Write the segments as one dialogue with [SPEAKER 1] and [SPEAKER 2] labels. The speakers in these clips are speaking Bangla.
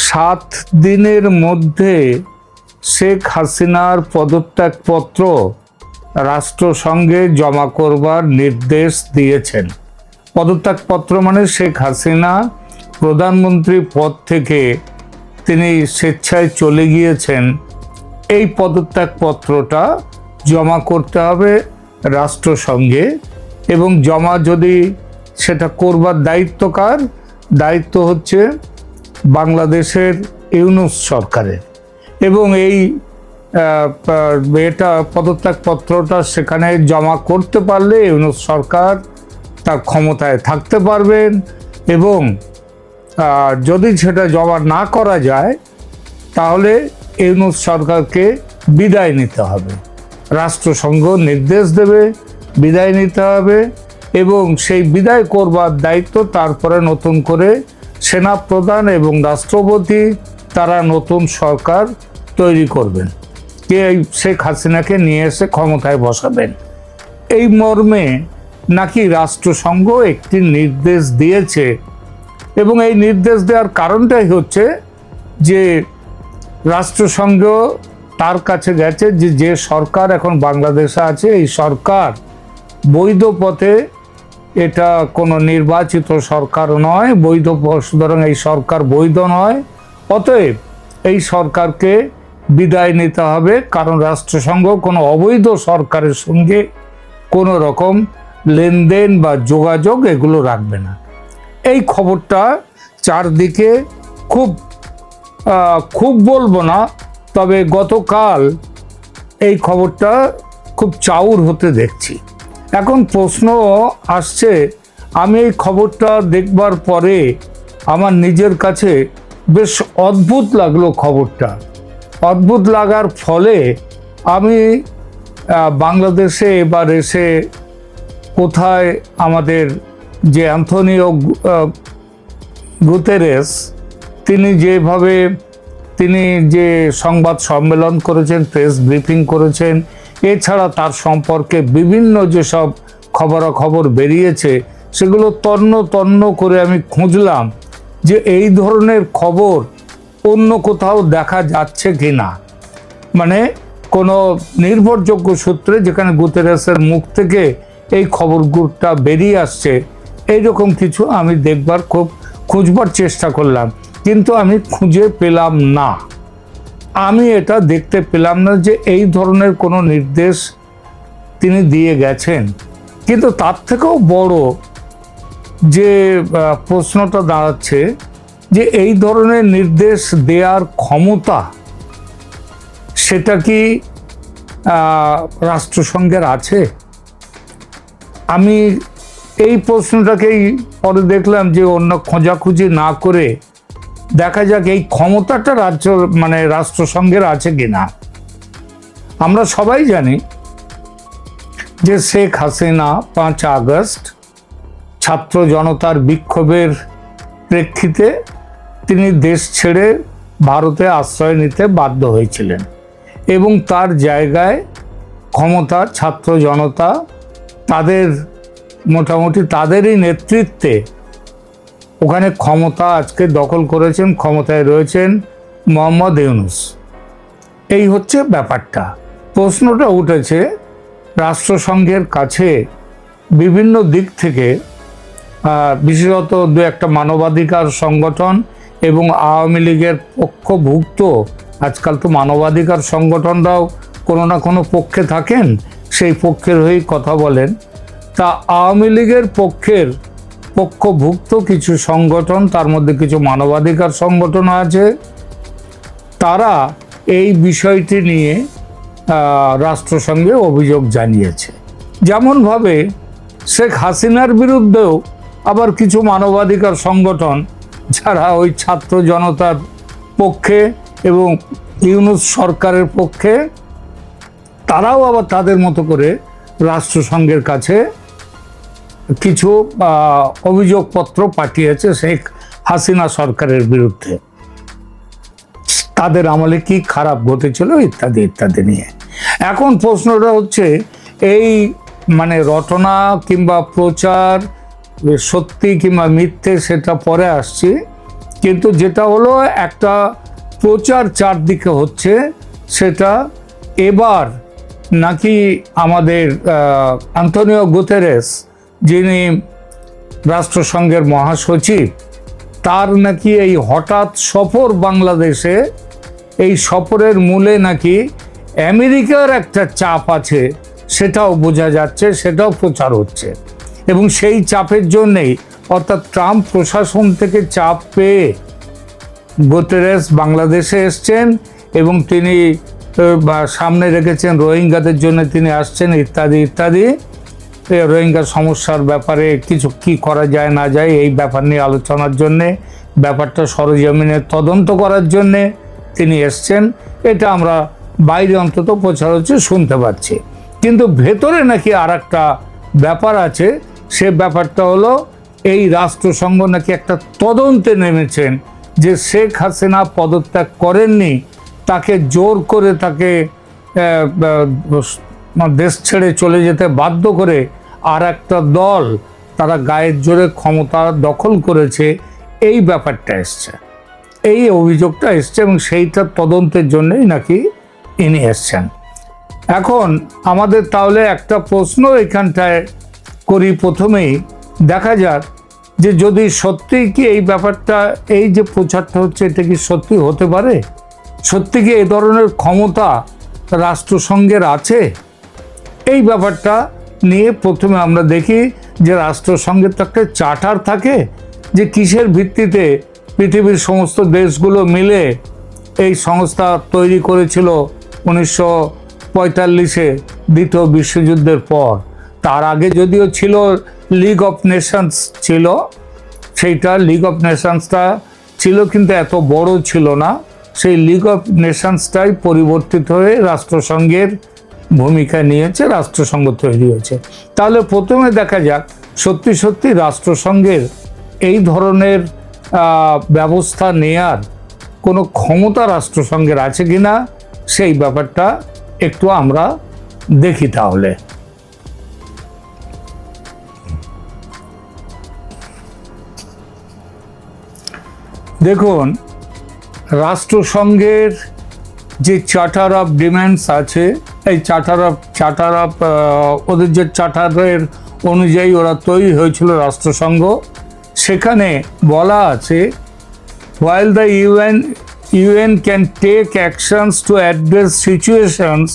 [SPEAKER 1] 7 দিনের মধ্যে শেখ হাসিনার পদত্যাগপত্র রাষ্ট্রসংঘে জমা করবার নির্দেশ দিয়েছেন। পদত্যাগপত্র মানে শেখ হাসিনা প্রধানমন্ত্রী পদ থেকে তিনি স্বেচ্ছায় চলে গিয়েছেন, এই পদত্যাগপত্রটা জমা করতে হবে রাষ্ট্রসংঘে। এবং জমা যদি সেটা করবার দায়িত্ব কার? দায়িত্ব হচ্ছে বাংলাদেশের ইউনূস সরকারের। এবং এই পদত্যাগপত্রটা সেখানে জমা করতে পারলে ইউনূস সরকার তার ক্ষমতায় থাকতে পারবেন। এবং যদি সেটা জমা না করা যায় তাহলে ইউনূস সরকারকে বিদায় নিতে হবে। রাষ্ট্রসংঘ নির্দেশ দেবে, বিদায় নিতে হবে। এবং সেই বিদায় করবার দায়িত্ব তারপরে নতুন করে সেনাপ্রধান এবং রাষ্ট্রপতি তারা নতুন সরকার তৈরি করবেন, কে শেখ হাসিনাকে নিয়ে এসে ক্ষমতায় বসাবেন। এই মর্মে নাকি রাষ্ট্রসংঘ একটি নির্দেশ দিয়েছে। এবং এই নির্দেশ দেওয়ার কারণটাই হচ্ছে যে রাষ্ট্রসংঘ তার কাছে গেছে যে সরকার এখন বাংলাদেশে আছে এই সরকার বৈধ পথে, এটা কোনো নির্বাচিত সরকার নয়, বৈধ, সুতরাং এই সরকার বৈধ নয়। অতএব এই সরকারকে বিদায় নিতে হবে, কারণ রাষ্ট্রসংঘ কোনো অবৈধ সরকারের সঙ্গে কোনো রকম লেনদেন বা যোগাযোগ এগুলো রাখবে না। এই খবরটা চারদিকে খুব বলবো না, তবে গতকাল এই খবরটা খুব চাউর হতে দেখছি। এখন প্রশ্ন আসছে, আমি এই খবরটা দেখবার পরে আমার নিজের কাছে বেশ অদ্ভুত লাগলো খবরটা। অদ্ভুত লাগার ফলে আমি বাংলাদেশে এবার এসে কোথায় আমাদের যে অ্যান্থনিও গুতেরেস তিনি যে সংবাদ সম্মেলন করেছেন, প্রেস ব্রিফিং করেছেন, এছাড়া তার সম্পর্কে বিভিন্ন যেসব খবরাখবর বেরিয়েছে সেগুলো তন্ন করে আমি খুঁজলাম যে এই ধরনের খবর অন্য কোথাও দেখা যাচ্ছে কি না। মানে কোনো নির্ভরযোগ্য সূত্রে যেখানে গুতেরেসের মুখ থেকে এই খবরগুলোটা বেরিয়ে আসছে, এইরকম কিছু আমি খুঁজবার চেষ্টা করলাম, কিন্তু আমি খুঁজে পেলাম না। আমি এটা দেখতে পেলাম না যে এই ধরনের কোনো নির্দেশ তিনি দিয়ে গেছেন। কিন্তু তার থেকেও বড় যে প্রশ্নটা দাঁড়াচ্ছে যে এই ধরনের নির্দেশ দেওয়ার ক্ষমতা সেটা কি রাষ্ট্রসংঘের আছে? আমি এই প্রশ্নটাকেই পরে দেখলাম যে অন্য খোঁজাখুঁজি না করে দেখা যাক এই ক্ষমতাটা রাষ্ট্রসংঘের আছে কিনা। আমরা সবাই জানি যে শেখ হাসিনা 5 আগস্ট ছাত্র জনতার বিক্ষোভের প্রেক্ষিতে তিনি দেশ ছেড়ে ভারতে আশ্রয় নিতে বাধ্য হয়েছিলেন এবং তার জায়গায় ক্ষমতা ছাত্র জনতা মোটামুটি তাদেরই নেতৃত্বে ওখানে ক্ষমতা আজকে দখল করেছেন, ক্ষমতায় রয়েছেন মোহাম্মদ ইউনূস। এই হচ্ছে ব্যাপারটা। প্রশ্নটা উঠেছে রাষ্ট্রসংঘের কাছে বিভিন্ন দিক থেকে, বিশেষত দু একটা মানবাধিকার সংগঠন এবং আওয়ামী লীগের পক্ষভুক্ত, আজকাল তো মানবাধিকার সংগঠনরাও কোনো না কোনো পক্ষে থাকেন, সেই পক্ষের হয়েই কথা বলেন। তা আওয়ামী লীগের পক্ষভুক্ত কিছু সংগঠন, তার মধ্যে কিছু মানবাধিকার সংগঠন আছে, তারা এই বিষয়টি নিয়ে রাষ্ট্রসংঘে অভিযোগ জানিয়েছে। যেমনভাবে শেখ হাসিনার বিরুদ্ধেও আবার কিছু মানবাধিকার সংগঠন যারা ওই ছাত্র জনতার পক্ষে এবং ইউনূস সরকারের পক্ষে, তারাও আবার তাদের মতো করে রাষ্ট্রসংঘের কাছে কিছু অভিযোগপত্র পাঠিয়েছে শেখ হাসিনা সরকারের বিরুদ্ধে, তাদের আমলে কি খারাপ ঘটেছিল ইত্যাদি ইত্যাদি নিয়ে। এখন প্রশ্নটা হচ্ছে এই রটনা কিংবা প্রচার সত্যি কিংবা মিথ্যে সেটা পরে আসছি, কিন্তু যেটা হলো একটা প্রচার চারদিকে হচ্ছে, সেটা এবার নাকি আমাদের আন্তোনিও গুতেরেস, যিনি রাষ্ট্রসংঘের মহাসচিব, তার নাকি এই হঠাৎ সফর বাংলাদেশে, এই সফরের মূলে নাকি আমেরিকার একটা চাপ আছে, সেটাও বোঝা যাচ্ছে, সেটাও প্রচার হচ্ছে। এবং সেই চাপের জন্যেই, অর্থাৎ ট্রাম্প প্রশাসন থেকে চাপ পেয়ে গুতেরেস বাংলাদেশে এসছেন এবং তিনি সামনে রেখেছেন রোহিঙ্গাদের জন্য তিনি আসছেন ইত্যাদি ইত্যাদি। রোহিঙ্গা সমস্যার ব্যাপারে কিছু কি করা যায় না যায় এই ব্যাপার নিয়ে আলোচনার জন্যে, ব্যাপারটা সরেজমিনে তদন্ত করার জন্যে তিনি এসছেন। এটা আমরা বাইরে অন্তত প্রচার হচ্ছে শুনতে পাচ্ছি। কিন্তু ভেতরে নাকি আর একটা ব্যাপার আছে, সে ব্যাপারটা হলো এই রাষ্ট্রসংঘ নাকি একটা তদন্তে নেমেছেন যে শেখ হাসিনা পদত্যাগ করেননি, তাকে জোর করে তাকে দেশ ছেড়ে চলে যেতে বাধ্য করে আর একটা দল তারা গায়ের জোরে ক্ষমতা দখল করেছে, এই ব্যাপারটা এসছে, এই অভিযোগটা এসছে এবং সেইটা তদন্তের জন্যই নাকি ইনি এসছেন। এখন আমাদের তাহলে একটা প্রশ্ন এখানটায় করি, প্রথমেই দেখা যাক যে যদি সত্যি কি এই ব্যাপারটা, এই যে প্রচারটা হচ্ছে, এটা কি সত্যি হতে পারে? সত্যি কি এই ধরনের ক্ষমতা রাষ্ট্রসংঘের আছে? এই ব্যাপারটা নিয়ে প্রথমে আমরা দেখি যে রাষ্ট্রসংঘের তো একটা চার্টার থাকে, যে কিসের ভিত্তিতে পৃথিবীর সমস্ত দেশগুলো মিলে এই সংস্থা তৈরি করেছিল 1945-এ দ্বিতীয় বিশ্বযুদ্ধের পর। তার আগে যদিও ছিল লিগ অফ নেশনস ছিল, সেইটা লিগ অফ নেশনসটা ছিল কিন্তু এত বড় ছিল না। সেই লিগ অফ নেশনসটাই পরিবর্তিত হয়ে রাষ্ট্রসংঘের ভূমিকা নিয়েছে, রাষ্ট্রসংঘ তৈরি হয়েছে। তাহলে প্রথমে দেখা যাক সত্যি সত্যি রাষ্ট্রসংঘের এই ধরনের ব্যবস্থা নেয়ার কোনো ক্ষমতা রাষ্ট্রসংঘের আছে কিনা, সেই ব্যাপারটা একটু আমরা দেখি। তাহলে দেখুন, রাষ্ট্রসংঘের যে চার্টার অফ ডিমান্ডস আছে, এই চার্টার অফ ওদের যে চার্টারের অনুযায়ী ওরা তৈরি হয়েছিল রাষ্ট্রসংঘ, সেখানে বলা আছে while the UN can take actions to address situations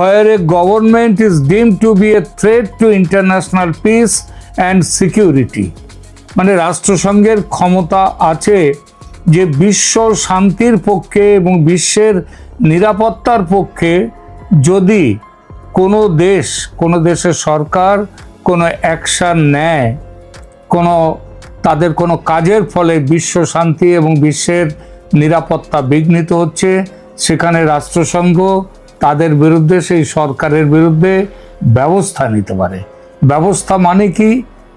[SPEAKER 1] where a government is deemed to be a threat to international peace and security, মানে রাষ্ট্রসংঘের ক্ষমতা আছে যে বিশ্ব শান্তির পক্ষে এবং বিশ্বের নিরাপত্তার পক্ষে যদি কোনো দেশের সরকার কোনো অ্যাকশান নেয়, তাদের কোনো কাজের ফলে বিশ্ব শান্তি এবং বিশ্বের নিরাপত্তা বিঘ্নিত হচ্ছে, সেখানে রাষ্ট্রসংঘ তাদের বিরুদ্ধে, সেই সরকারের বিরুদ্ধে ব্যবস্থা নিতে পারে। ব্যবস্থা মানে কি?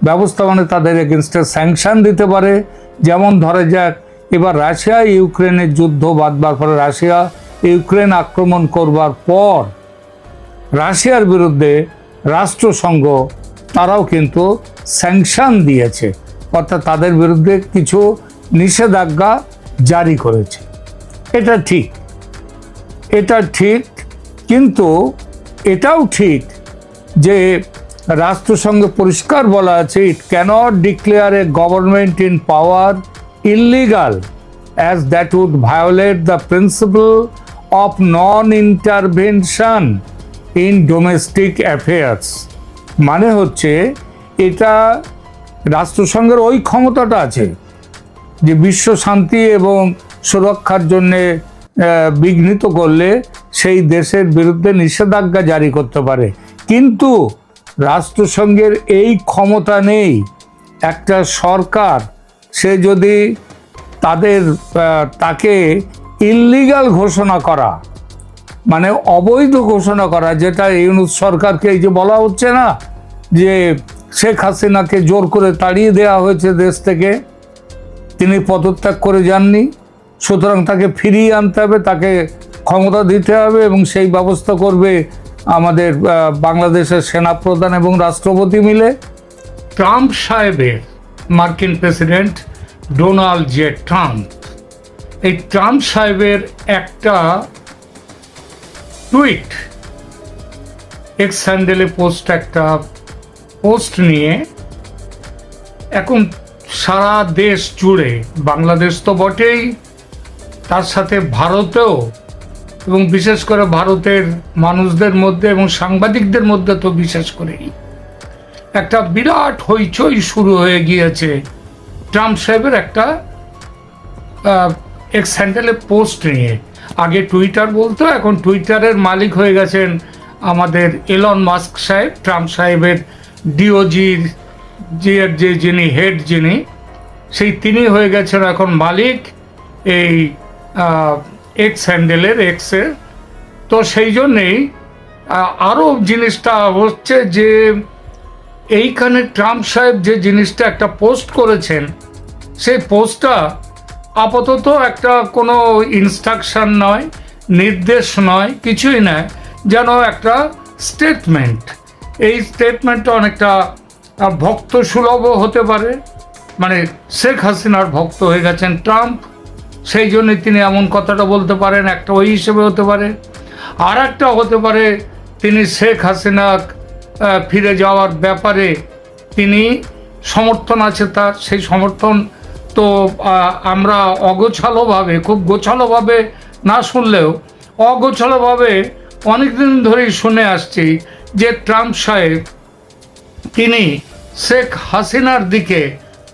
[SPEAKER 1] ব্যবস্থা মানে তাদের এগেনস্টে স্যাংশন দিতে পারে। যেমন ধরা যাক, এবার রাশিয়া ইউক্রেনের যুদ্ধ বাঁধবার পরে, রাশিয়া ইউক্রেন আক্রমণ করবার পর রাশিয়ার বিরুদ্ধে রাষ্ট্রসংঘ তারাও কিন্তু স্যাংশন দিয়েছে, অর্থাৎ তাদের বিরুদ্ধে কিছু নিষেধাজ্ঞা জারি করেছে। এটা ঠিক, কিন্তু এটাও ঠিক যে রাষ্ট্রসংঘে পরিষ্কার বলা আছে, it cannot declare a government in power illegal as that would violate the principle of non-intervention in domestic affairs। মানে হচ্ছে এটা রাষ্ট্রসংঘের ওই ক্ষমতাটা আছে যে বিশ্ব শান্তি এবং সুরক্ষার জন্যে বিঘ্নিত করলে সেই দেশের বিরুদ্ধে নিষেধাজ্ঞা জারি করতে পারে, কিন্তু রাষ্ট্রসংঘের এই ক্ষমতা নেই। একটা সরকার সে যদি তাকে ইললিগাল ঘোষণা করা, মানে অবৈধ ঘোষণা করা, যেটা ইউনূস সরকারকে এই যে বলা হচ্ছে না যে শেখ হাসিনাকে জোর করে তাড়িয়ে দেওয়া হয়েছে দেশ থেকে, তিনি পদত্যাগ করে যাননি, সুতরাং তাকে ফিরিয়ে আনতে হবে, তাকে ক্ষমতা দিতে হবে এবং সেই ব্যবস্থা করবে আমাদের বাংলাদেশের সেনাপ্রধান এবং রাষ্ট্রপতি মিলে। ট্রাম্প সাহেবের, মার্কিন প্রেসিডেন্ট ডোনাল্ড জে ট্রাম্প, এই ট্রাম্প সাহেবের একটা টুইট, এক্স হ্যান্ডেলে একটা পোস্ট নিয়ে এখন সারা দেশ জুড়ে, বাংলাদেশ তো বটেই, তার সাথে ভারতেও, এবং বিশেষ করে ভারতের মানুষদের মধ্যে এবং সাংবাদিকদের মধ্যে তো বিশেষ করেই একটা বিরাট হইচই শুরু হয়ে গিয়েছে ট্রাম্প সাহেবের একটা এক্স হ্যান্ডেলে পোস্ট নিয়ে। আগে টুইটার বলতো, এখন টুইটারের মালিক হয়ে গেছেন আমাদের এলন মাস্ক সাহেব, ট্রাম্প সাহেবের ডিওজির যে যিনি হেড, যিনি সেই তিনি হয়ে গেছেন এখন মালিক এই এক্স হ্যান্ডেলের, এক্সের। তো সেই জন্যেই আরও জিনিসটা হচ্ছে যে এইখানে ট্রাম্প সাহেব যে জিনিসটা একটা পোস্ট করেছেন, সেই পোস্টটা আপাতত একটা কোনো ইনস্ট্রাকশন নয়, নির্দেশ নয়, কিছুই নয়, যেন একটা স্টেটমেন্ট। এই স্টেটমেন্টটা অনেকটা ভক্ত সুলভও হতে পারে, মানে শেখ হাসিনার ভক্ত হয়ে গেছেন ট্রাম্প, সেই জন্য তিনি এমন কথাটা বলতে পারেন, একটা ওই হিসেবে হতে পারে। আর একটা হতে পারে তিনি শেখ হাসিনা ফিরে যাওয়ার ব্যাপারে তিনি সমর্থন আছে তার, সেই সমর্থন তো আমরা অগোছালোভাবে, খুব গোছালোভাবে না শুনলেও অগোছালোভাবে অনেকদিন ধরেই শুনে আসছি যে ট্রাম্প সাহেব তিনি শেখ হাসিনার দিকে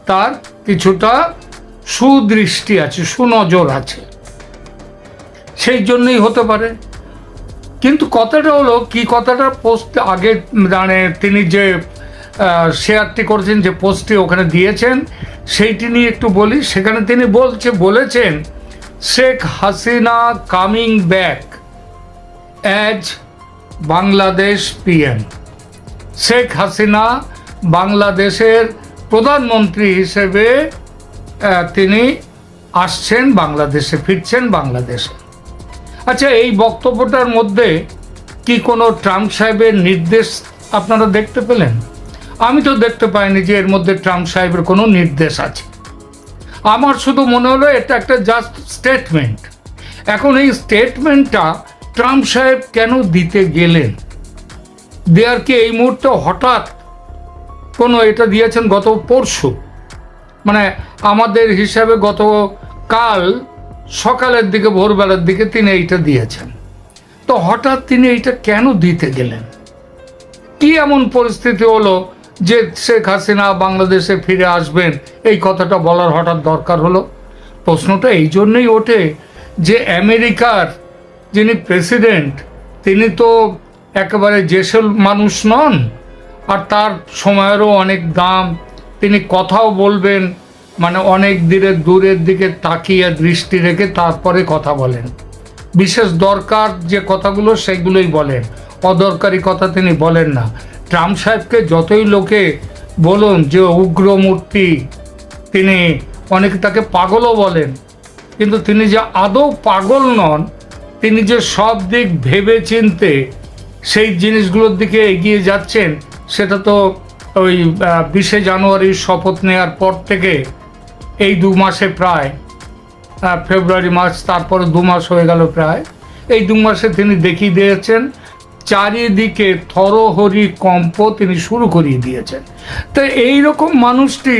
[SPEAKER 1] তার কিছুটা সুদৃষ্টি আছে, সুনজর আছে, সেই জন্যই হতে পারে। কিন্তু কথাটা হলো কি, কথাটা পোস্ট আগে মানে তিনি যে শেয়ারটি করেছেন, যে পোস্টটি ওখানে দিয়েছেন, সেইটি নিয়ে একটু বলি। সেখানে তিনি বলেছেন Sheikh Hasina coming back as Bangladesh PM. Sheikh Hasina বাংলাদেশের প্রধানমন্ত্রী হিসেবে তিনি আসছেন বাংলাদেশে, ফিরছেন বাংলাদেশে। আচ্ছা, এই বক্তব্যটার মধ্যে কি কোনো ট্রাম্প সাহেবের নির্দেশ আপনারা দেখতে পেলেন? আমি তো দেখতে পাইনি যে এর মধ্যে ট্রাম্প সাহেবের কোনো নির্দেশ আছে। আমার শুধু মনে হলো এটা একটা জাস্ট স্টেটমেন্ট। এখন এই স্টেটমেন্টটা ট্রাম্প সাহেব কেন দিতে গেলেন? দেয়ার কি এই মুহূর্তে হঠাৎ কোনো, এটা দিয়েছেন গত পরশু, মানে আমাদের হিসাবে গতকাল সকালের দিকে, ভোরবেলার দিকে তিনি এইটা দিয়েছেন। তো হঠাৎ তিনি এইটা কেন দিতে গেলেন? কি এমন পরিস্থিতি হলো যে শেখ হাসিনা বাংলাদেশে ফিরে আসবেন, এই কথাটা বলার হঠাৎ দরকার হলো? প্রশ্নটা এই জন্যই ওঠে যে আমেরিকার যিনি প্রেসিডেন্ট, তিনি তো একেবারে জেসেল মানুষ নন, আর তার সময়েরও অনেক দাম। তিনি কথাও বলবেন, মানে অনেক দূরের দিকে তাকিয়ে দৃষ্টি রেখে তারপরে কথা বলেন। বিশেষ দরকার যে কথাগুলো সেগুলোই বলেন, অদরকারি কথা তিনি বলেন না। ট্রাম্প সাহেবকে যতই লোকে বলুন যে উগ্রমূর্তি, তিনি অনেকে তাকে পাগলও বলেন, কিন্তু তিনি যে আদৌ পাগল নন, তিনি যে সব দিক ভেবে চিনতে সেই জিনিসগুলোর দিকে এগিয়ে যাচ্ছেন, সেটা তো ওই 20শে জানুয়ারির শপথ নেওয়ার পর থেকে এই 2 মাসে, প্রায় ফেব্রুয়ারি মার্চ, তারপরে 2 মাস হয়ে গেল প্রায়, এই 2 মাসে তিনি দেখিয়ে দিয়েছেন, চারিদিকে থরহরি কম্প তিনি শুরু করিয়ে দিয়েছেন। তো এইরকম মানুষটি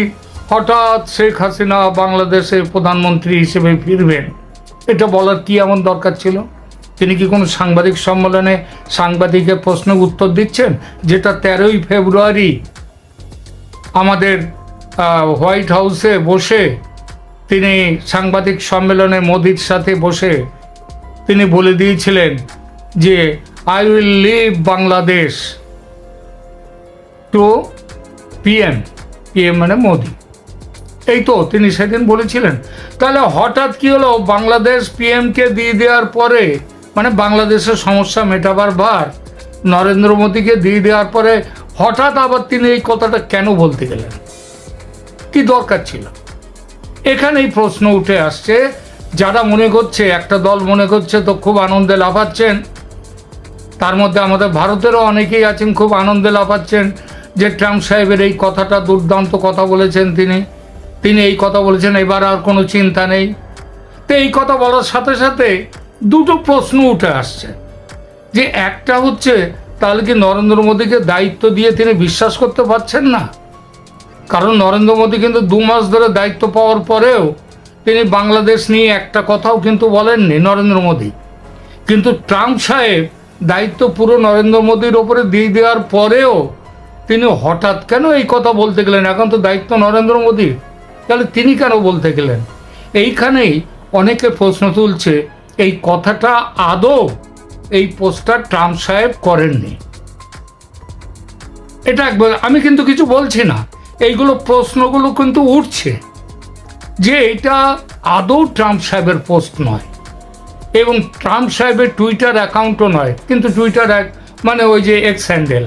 [SPEAKER 1] হঠাৎ শেখ হাসিনা বাংলাদেশের প্রধানমন্ত্রী হিসেবে ফিরবেন, এটা বলার কি এমন দরকার ছিল? তিনি কি কোনো সাংবাদিক সম্মেলনে সাংবাদিকের প্রশ্নের উত্তর দিচ্ছেন, যেটা 13ই ফেব্রুয়ারি আমাদের হোয়াইট হাউসে বসে তিনি সাংবাদিক সম্মেলনে মোদির সাথে বসে তিনি বলে দিয়েছিলেন যে I will leave Bangladesh to PM, PM মানে মোদি, এই তো তিনি সেদিন বলেছিলেন। তাহলে হঠাৎ কি হলো, বাংলাদেশ পিএমকে দিয়ে দেওয়ার পরে, মানে বাংলাদেশের সমস্যা মেটাবার ভার নরেন্দ্র মোদীকে দিয়ে দেওয়ার পরে হঠাৎ আবার তিনি এই কথাটা কেন বলতে গেলেন? কি দরকার ছিল? এখানেই প্রশ্ন উঠে আসছে। যারা মনে করছে, একটা দল মনে করছে তো খুব আনন্দে লাফাচ্ছেন, তার মধ্যে আমাদের ভারতেরও অনেকেই আছেন খুব আনন্দে লাফাচ্ছেন যে ট্রাম্প সাহেবের এই কথাটা দুর্দান্ত কথা বলেছেন তিনি, তিনি এই কথা বলেছেন, এবার আর কোনো চিন্তা নেই। তো এই কথা বলার সাথে সাথে দুটো প্রশ্ন উঠে আসছে, যে একটা হচ্ছে তাহলে কি নরেন্দ্র মোদীকে দায়িত্ব দিয়ে তিনি বিশ্বাস করতে পারছেন না? কারণ নরেন্দ্র মোদী কিন্তু 2 মাস ধরে দায়িত্ব পাওয়ার পরেও তিনি বাংলাদেশ নিয়ে একটা কথাও কিন্তু বলেননি নরেন্দ্র মোদী। কিন্তু ট্রাম্প সাহেব দায়িত্ব পুরো নরেন্দ্র মোদীর ওপরে দিয়ে দেওয়ার পরেও তিনি হঠাৎ কেন এই কথা বলতে গেলেন? এখন তো দায়িত্ব নরেন্দ্র মোদীর, তাহলে তিনি কেন বলতে গেলেন? এইখানেই অনেকে প্রশ্ন তুলছে এই কথাটা আদৌ এই পোস্টটা ট্রাম্প সাহেব করেননি। এটা একবার, আমি কিন্তু কিছু বলছি না, এইগুলো প্রশ্নগুলো কিন্তু উঠছে যে এটা আদৌ ট্রাম্প সাহেবের পোস্ট নয়, এবং ট্রাম্প সাহেবের টুইটার অ্যাকাউন্টও নয়, কিন্তু টুইটার মানে ওই যে এক্স হ্যান্ডেল,